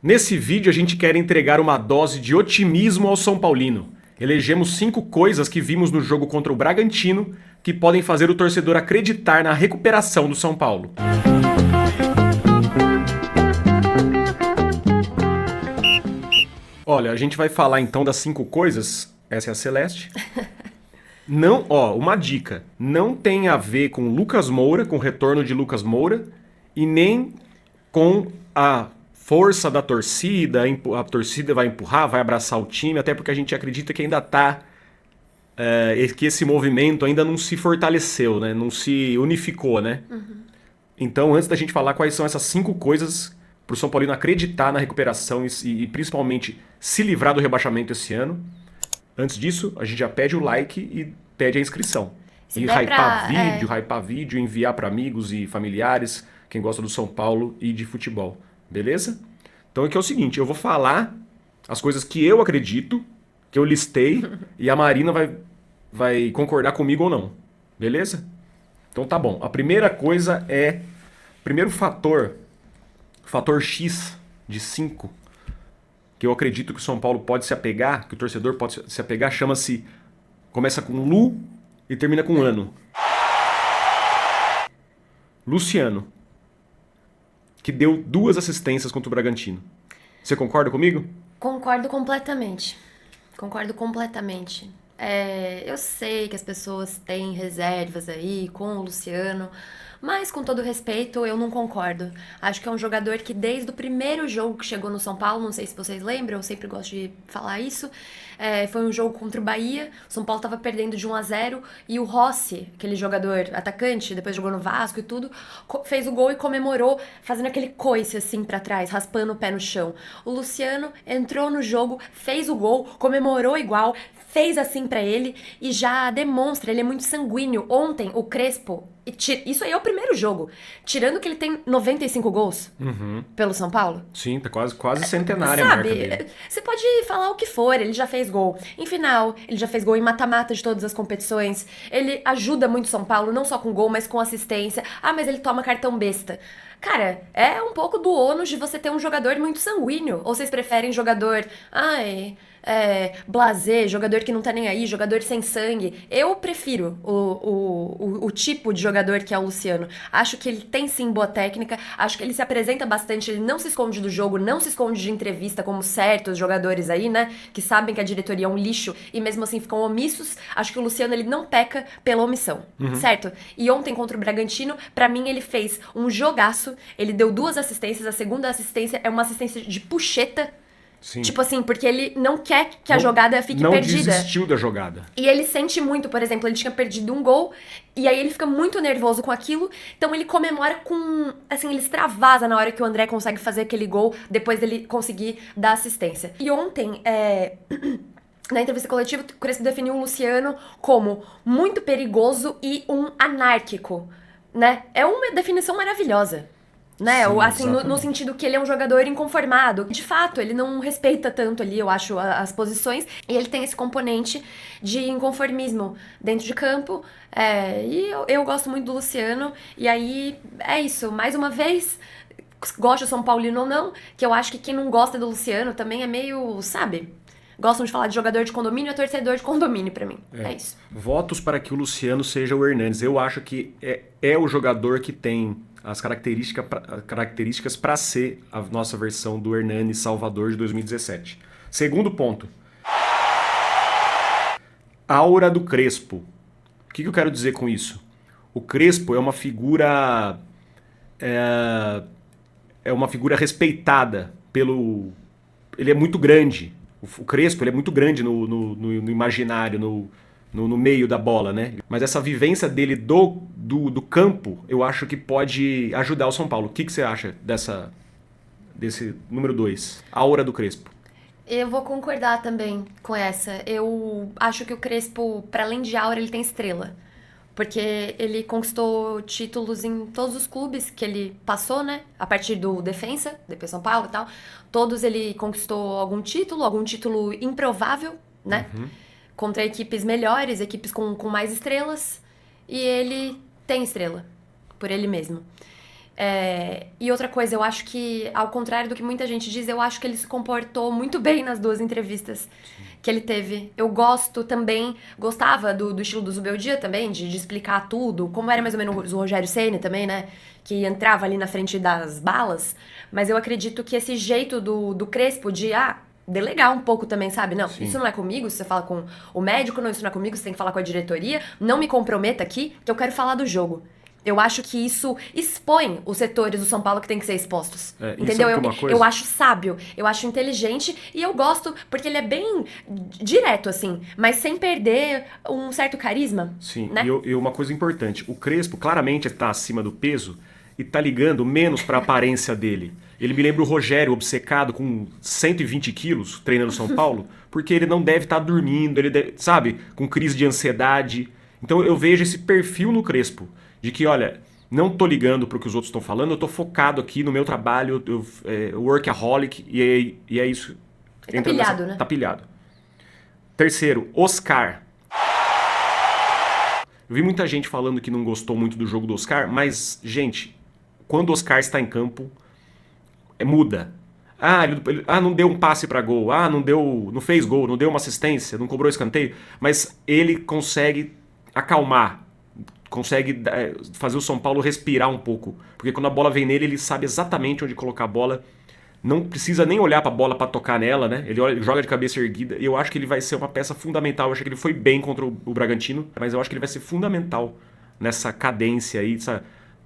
Nesse vídeo a gente quer entregar uma dose de otimismo ao São Paulino. Elegemos 5 coisas que vimos no jogo contra o Bragantino que podem fazer o torcedor acreditar na recuperação do São Paulo. Olha, a gente vai falar então das 5 coisas. Essa é a Celeste. Não, uma dica. Não tem a ver com Lucas Moura, com o retorno de Lucas Moura, e nem com a força da torcida, a torcida vai empurrar, vai abraçar o time, até porque a gente acredita que ainda que esse movimento ainda não se fortaleceu, né? Não se unificou, né? Então, antes da gente falar quais são essas 5 coisas para o São Paulino acreditar na recuperação e principalmente se livrar do rebaixamento esse ano, antes disso, a gente já pede o like e pede a inscrição. Se E der hypar vídeo, enviar para amigos e familiares, quem gosta do São Paulo e de futebol. Beleza? Então aqui é o seguinte, eu vou falar as coisas que eu acredito, que eu listei, e a Marina vai concordar comigo ou não. Beleza? Então tá bom. A primeira coisa é... Primeiro fator X de 5, que eu acredito que o São Paulo pode se apegar, que o torcedor pode se apegar, começa com Lu e termina com ano. Luciano, que deu 2 assistências contra o Bragantino. Você concorda comigo? Concordo completamente. Concordo completamente. Eu sei que as pessoas têm reservas aí com o Luciano, mas com todo respeito, eu não concordo. Acho que é um jogador que desde o primeiro jogo que chegou no São Paulo, não sei se vocês lembram, eu sempre gosto de falar isso, foi um jogo contra o Bahia, o São Paulo estava perdendo de 1-0 e o Rossi, aquele jogador atacante, depois jogou no Vasco e tudo, fez o gol e comemorou fazendo aquele coice assim pra trás, raspando o pé no chão. O Luciano entrou no jogo, fez o gol, comemorou igual, fez assim pra ele e já demonstra, ele é muito sanguíneo. Ontem, o Crespo, isso aí é o primeiro jogo, tirando que ele tem 95 gols pelo São Paulo. Sim, tá quase centenária a Sabe, marca dele. você pode falar o que for, ele já fez gol em final, ele já fez gol em mata-mata de todas as competições, ele ajuda muito o São Paulo, não só com gol, mas com assistência. Ah, mas ele toma cartão besta. Cara, é um pouco do ônus de você ter um jogador muito sanguíneo. Ou vocês preferem jogador, blasé, jogador que não tá nem aí, jogador sem sangue? Eu prefiro o tipo de jogador que é o Luciano. Acho que ele tem sim boa técnica, acho que ele se apresenta bastante, ele não se esconde do jogo, não se esconde de entrevista como certos jogadores aí, né? Que sabem que a diretoria é um lixo e mesmo assim ficam omissos. Acho que o Luciano, ele não peca pela omissão, certo? E ontem contra o Bragantino, pra mim ele fez um jogaço. Ele deu 2 assistências, a segunda assistência é uma assistência de puxeta. Sim. Tipo assim, porque ele não quer que a jogada fique perdida. Não desistiu da jogada. E ele sente muito, por exemplo, ele tinha perdido um gol, e aí ele fica muito nervoso com aquilo, então ele comemora com, assim, ele extravasa na hora que o André consegue fazer aquele gol, depois dele conseguir dar assistência. E ontem, na entrevista coletiva, o Crespo definiu o Luciano como muito perigoso e um anárquico, né? É uma definição maravilhosa. Né? Sim, Assim, no sentido que ele é um jogador inconformado. De fato, ele não respeita tanto ali, eu acho, as posições. E ele tem esse componente de inconformismo dentro de campo. E eu gosto muito do Luciano. E aí, é isso. Mais uma vez, gosto do São Paulino ou não, que eu acho que quem não gosta do Luciano também é meio, sabe? Gostam de falar de jogador de condomínio, é torcedor de condomínio pra mim. É isso. Votos para que o Luciano seja o Hernanes. Eu acho que é o jogador que tem as características para ser a nossa versão do Hernanes Salvador de 2017. Segundo ponto. Aura do Crespo. O que eu quero dizer com isso? O Crespo é uma figura... É uma figura respeitada pelo... Ele é muito grande. O Crespo ele é muito grande no imaginário, no meio da bola, né? Mas essa vivência dele do campo, eu acho que pode ajudar o São Paulo. O que você acha desse número 2, Aura do Crespo? Eu vou concordar também com essa. Eu acho que o Crespo, para além de aura, ele tem estrela. Porque ele conquistou títulos em todos os clubes que ele passou, né? A partir do Defensa, depois São Paulo e tal. Todos ele conquistou algum título improvável, né? Contra equipes melhores, equipes com mais estrelas. E ele tem estrela, por ele mesmo. E outra coisa, eu acho que, ao contrário do que muita gente diz, eu acho que ele se comportou muito bem nas 2 entrevistas que ele teve. Eu gostava do estilo do Zubeldia também, de explicar tudo, como era mais ou menos o Rogério Ceni também, né? Que entrava ali na frente das balas. Mas eu acredito que esse jeito do Crespo de, delegar um pouco também, sabe? Não, Sim. isso não é comigo, você fala com o médico, não, isso não é comigo, você tem que falar com a diretoria, não me comprometa aqui, que eu quero falar do jogo. Eu acho que isso expõe os setores do São Paulo que tem que ser expostos. Entendeu? Eu acho sábio, eu acho inteligente e eu gosto porque ele é bem direto, assim, mas sem perder um certo carisma. Sim, né? e uma coisa importante, o Crespo claramente está acima do peso e tá ligando menos para a aparência dele. Ele me lembra o Rogério, obcecado, com 120 quilos, treinando São Paulo, porque ele não deve estar dormindo, ele deve, sabe, com crise de ansiedade. Então eu vejo esse perfil no Crespo, de que, olha, não tô ligando pro que os outros estão falando, eu tô focado aqui no meu trabalho, workaholic, e é isso. Ele tá pilhado, né? Tá pilhado. Terceiro, Oscar. Eu vi muita gente falando que não gostou muito do jogo do Oscar, mas, gente, quando o Oscar está em campo, muda. Ele não deu um passe para gol, não fez gol, não deu uma assistência, não cobrou escanteio, mas ele consegue acalmar, consegue fazer o São Paulo respirar um pouco, porque quando a bola vem nele, ele sabe exatamente onde colocar a bola, não precisa nem olhar para a bola para tocar nela, né? Ele joga de cabeça erguida, e eu acho que ele vai ser uma peça fundamental. Eu acho que ele foi bem contra o Bragantino, mas eu acho que ele vai ser fundamental nessa cadência aí,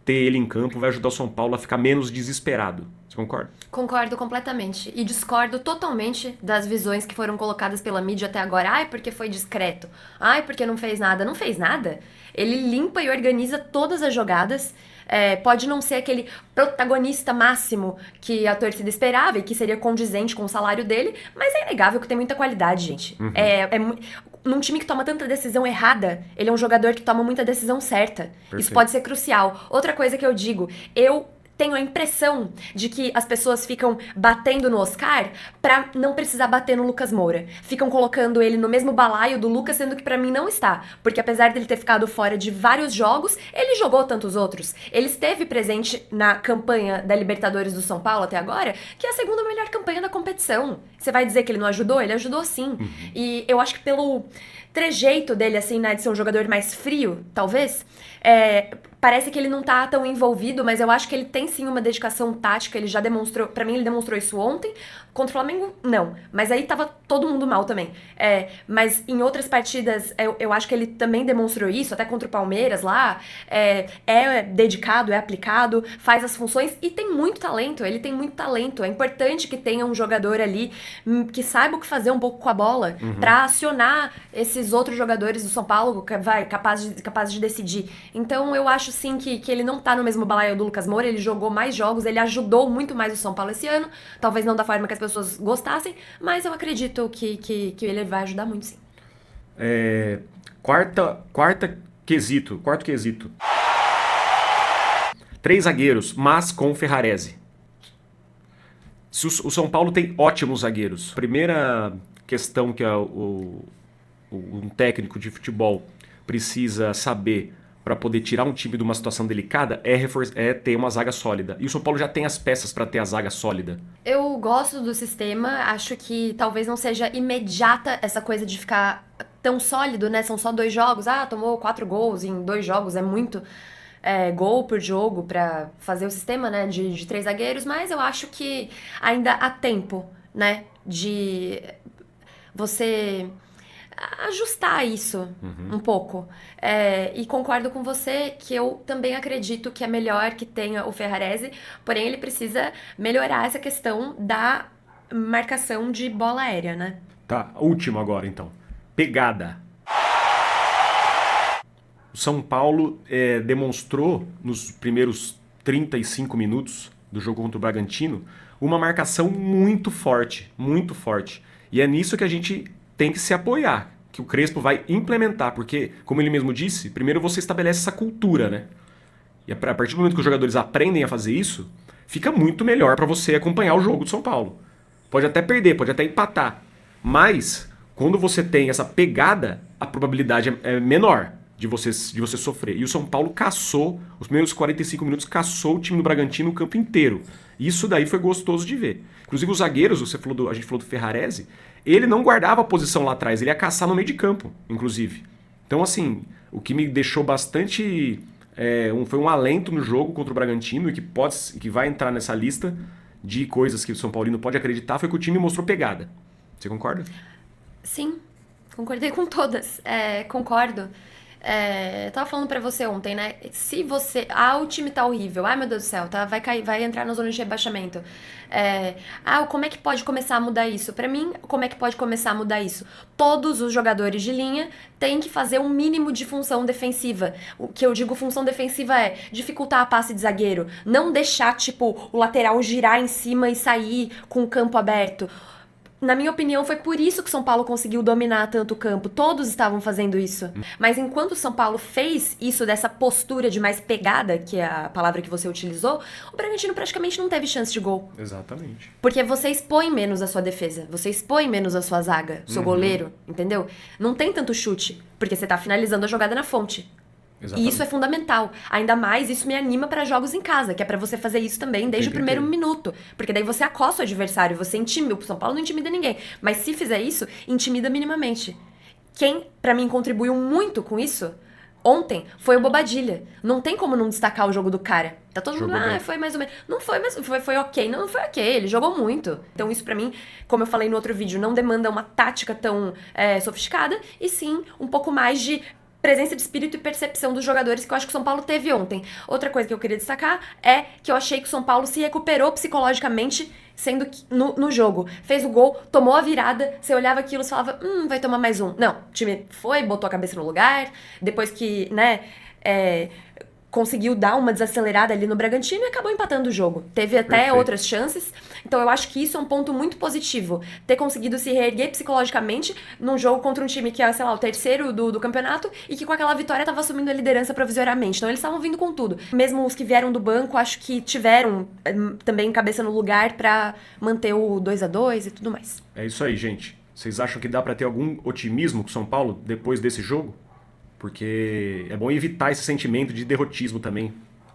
ter ele em campo vai ajudar o São Paulo a ficar menos desesperado. Você concorda? Concordo completamente. E discordo totalmente das visões que foram colocadas pela mídia até agora. Ai, porque foi discreto. Ai, porque não fez nada. Não fez nada. Ele limpa e organiza todas as jogadas. Pode não ser aquele protagonista máximo que a torcida esperava e que seria condizente com o salário dele, mas é inegável que tem muita qualidade, gente. Num time que toma tanta decisão errada, ele é um jogador que toma muita decisão certa. Perfeito. Isso pode ser crucial. Outra coisa que eu digo, eu tenho a impressão de que as pessoas ficam batendo no Oscar pra não precisar bater no Lucas Moura. Ficam colocando ele no mesmo balaio do Lucas, sendo que pra mim não está. Porque apesar dele ter ficado fora de vários jogos, ele jogou tantos outros. Ele esteve presente na campanha da Libertadores do São Paulo até agora, que é a segunda melhor campanha da competição. Você vai dizer que ele não ajudou? Ele ajudou sim. E eu acho que pelo trejeito dele, assim, né, de ser um jogador mais frio, talvez, parece que ele não tá tão envolvido, mas eu acho que ele tem sim uma dedicação tática, ele já demonstrou, pra mim ele demonstrou isso ontem, contra o Flamengo, não, mas aí tava todo mundo mal também, mas em outras partidas eu acho que ele também demonstrou isso, até contra o Palmeiras lá, é dedicado, é aplicado, faz as funções e tem muito talento, ele tem muito talento, é importante que tenha um jogador ali que saiba o que fazer um pouco com a bola, pra acionar esses outros jogadores do São Paulo, capazes de decidir. Então eu acho sim que ele não tá no mesmo balaio do Lucas Moura, ele jogou mais jogos, ele ajudou muito mais o São Paulo esse ano, talvez não da forma que as pessoas gostassem, mas eu acredito que ele vai ajudar muito sim. Quarto quesito. 3 zagueiros, mas com Ferrarese. O São Paulo tem ótimos zagueiros. Primeira questão que um técnico de futebol precisa saber para poder tirar um time de uma situação delicada é ter uma zaga sólida. E o São Paulo já tem as peças para ter a zaga sólida. Eu gosto do sistema, acho que talvez não seja imediata essa coisa de ficar tão sólido, né? São só 2 jogos, tomou 4 gols em 2 jogos, é muito gol por jogo para fazer o sistema, né, de 3 zagueiros, mas eu acho que ainda há tempo, né, de você ajustar isso um pouco. E concordo com você que eu também acredito que é melhor que tenha o Ferrarese, porém ele precisa melhorar essa questão da marcação de bola aérea, né? Tá, último agora então. Pegada. O São Paulo demonstrou nos primeiros 35 minutos do jogo contra o Bragantino uma marcação muito forte, muito forte. E é nisso que a gente tem que se apoiar, que o Crespo vai implementar, porque, como ele mesmo disse, primeiro você estabelece essa cultura, né? E a partir do momento que os jogadores aprendem a fazer isso, fica muito melhor para você acompanhar o jogo do São Paulo. Pode até perder, pode até empatar, mas quando você tem essa pegada, a probabilidade é menor. de você sofrer. E o São Paulo caçou, os primeiros 45 minutos, caçou o time do Bragantino o campo inteiro. Isso daí foi gostoso de ver. Inclusive os zagueiros, a gente falou do Ferrarese, ele não guardava a posição lá atrás, ele ia caçar no meio de campo, inclusive. Então, assim, o que me deixou bastante... foi um alento no jogo contra o Bragantino e que vai entrar nessa lista de coisas que o São Paulino pode acreditar, foi que o time mostrou pegada. Você concorda? Sim, concordei com todas. Concordo. Eu tava falando pra você ontem, né? Se você. O time tá horrível. Ai, meu Deus do céu, tá? Vai cair, vai entrar na zona de rebaixamento. Como é que pode começar a mudar isso? Pra mim, como é que pode começar a mudar isso? Todos os jogadores de linha têm que fazer um mínimo de função defensiva. O que eu digo função defensiva é dificultar a passe de zagueiro. Não deixar, tipo, o lateral girar em cima e sair com o campo aberto. Na minha opinião, foi por isso que o São Paulo conseguiu dominar tanto o campo. Todos estavam fazendo isso. Mas enquanto o São Paulo fez isso dessa postura de mais pegada, que é a palavra que você utilizou, o Bragantino praticamente não teve chance de gol. Exatamente. Porque você expõe menos a sua defesa, você expõe menos a sua zaga, o seu goleiro, entendeu? Não tem tanto chute, porque você tá finalizando a jogada na fonte. Exatamente. E isso é fundamental. Ainda mais, isso me anima para jogos em casa, que é para você fazer isso também desde o primeiro minuto. Porque daí você acosta o adversário, você intimida. O São Paulo não intimida ninguém. Mas se fizer isso, intimida minimamente. Quem, para mim, contribuiu muito com isso ontem foi o Bobadilha. Não tem como não destacar o jogo do cara. Tá todo mundo, foi mais ou menos. Não foi, mas foi ok. Não foi ok, ele jogou muito. Então isso pra mim, como eu falei no outro vídeo, não demanda uma tática tão sofisticada, e sim um pouco mais de presença de espírito e percepção dos jogadores, que eu acho que o São Paulo teve ontem. Outra coisa que eu queria destacar é que eu achei que o São Paulo se recuperou psicologicamente sendo que no jogo. Fez o gol, tomou a virada, você olhava aquilo e falava, vai tomar mais um. Não, o time foi, botou a cabeça no lugar, depois que, conseguiu dar uma desacelerada ali no Bragantino e acabou empatando o jogo. Teve até outras chances. Então eu acho que isso é um ponto muito positivo. Ter conseguido se reerguer psicologicamente num jogo contra um time que é, sei lá, o terceiro do campeonato e que com aquela vitória estava assumindo a liderança provisoriamente. Então eles estavam vindo com tudo. Mesmo os que vieram do banco, acho que tiveram também cabeça no lugar para manter o 2-2 e tudo mais. É isso aí, gente. Vocês acham que dá para ter algum otimismo com o São Paulo depois desse jogo? Porque é bom evitar esse sentimento de derrotismo também,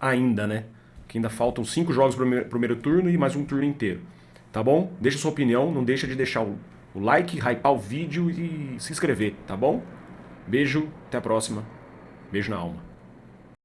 ainda, né? Que ainda faltam 5 jogos pro primeiro turno e mais um turno inteiro. Tá bom? Deixa sua opinião, não deixa de deixar o like, hypar o vídeo e se inscrever, tá bom? Beijo, até a próxima. Beijo na alma.